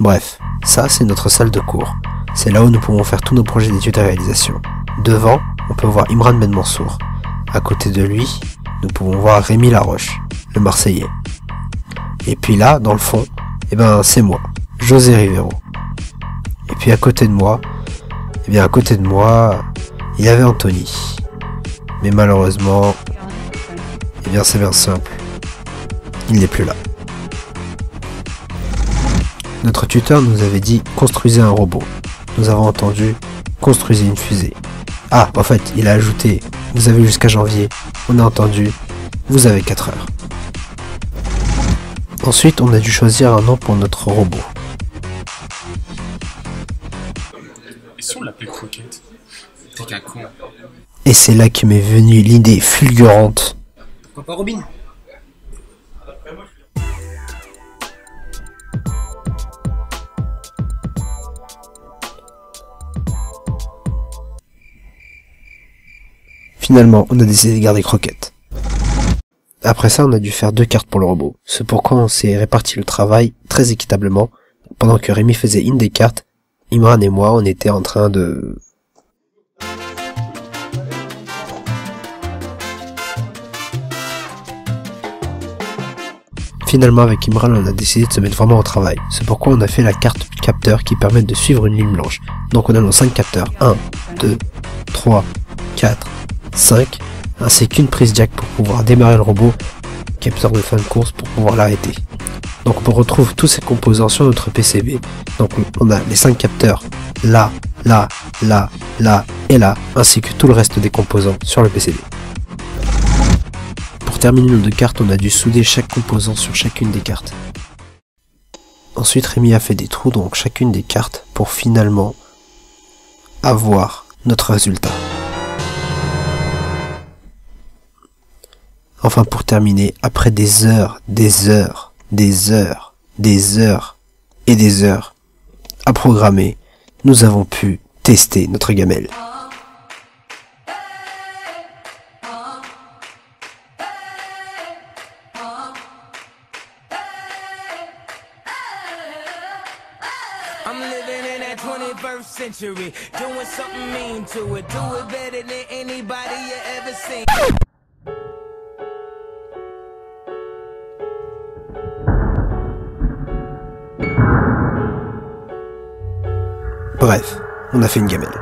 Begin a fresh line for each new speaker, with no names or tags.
Bref, ça c'est notre salle de cours. C'est là où nous pouvons faire tous nos projets d'études et réalisation. Devant, on peut voir Imran Ben Mansour. À côté de lui, nous pouvons voir Rémi Laroche, le Marseillais. Et puis là, dans le fond, c'est moi, José Rivero. Et puis à côté de moi, il y avait Anthony. Mais malheureusement, c'est bien simple. Il n'est plus là. Notre tuteur nous avait dit « Construisez un robot ». Nous avons entendu « Construisez une fusée ». Ah, en fait, il a ajouté « Vous avez jusqu'à janvier ». On a entendu « Vous avez 4 heures ». Ensuite, on a dû choisir un nom pour notre robot.
Et si on l'appelait Croquette? T'es qu'un con.
Et c'est là que m'est venue l'idée fulgurante.
Pourquoi pas Robin?
Finalement, on a décidé de garder Croquette. Après ça, on a dû faire 2 cartes pour le robot. C'est pourquoi on s'est réparti le travail très équitablement. Pendant que Rémi faisait une des cartes, Imran et moi, on était en train de... Finalement, avec Imran, on a décidé de se mettre vraiment au travail. C'est pourquoi on a fait la carte capteur qui permet de suivre une ligne blanche. Donc on a nos 5 capteurs. 1, 2, 3, 4, 5, ainsi qu'une prise jack pour pouvoir démarrer le robot, capteur de fin de course pour pouvoir l'arrêter. Donc on retrouve tous ces composants sur notre PCB. Donc on a les 5 capteurs là, là, là, là et là, ainsi que tout le reste des composants sur le PCB. Pour terminer nos 2 cartes, on a dû souder chaque composant sur chacune des cartes. Ensuite, Rémi a fait des trous dans chacune des cartes pour finalement avoir notre résultat. Enfin, pour terminer, après des heures et des heures à programmer, nous avons pu tester notre gamelle.
I'm living in that 21st century, doing something mean to it, do it better than anybody you ever seen.
Bref, on a fait une gamelle.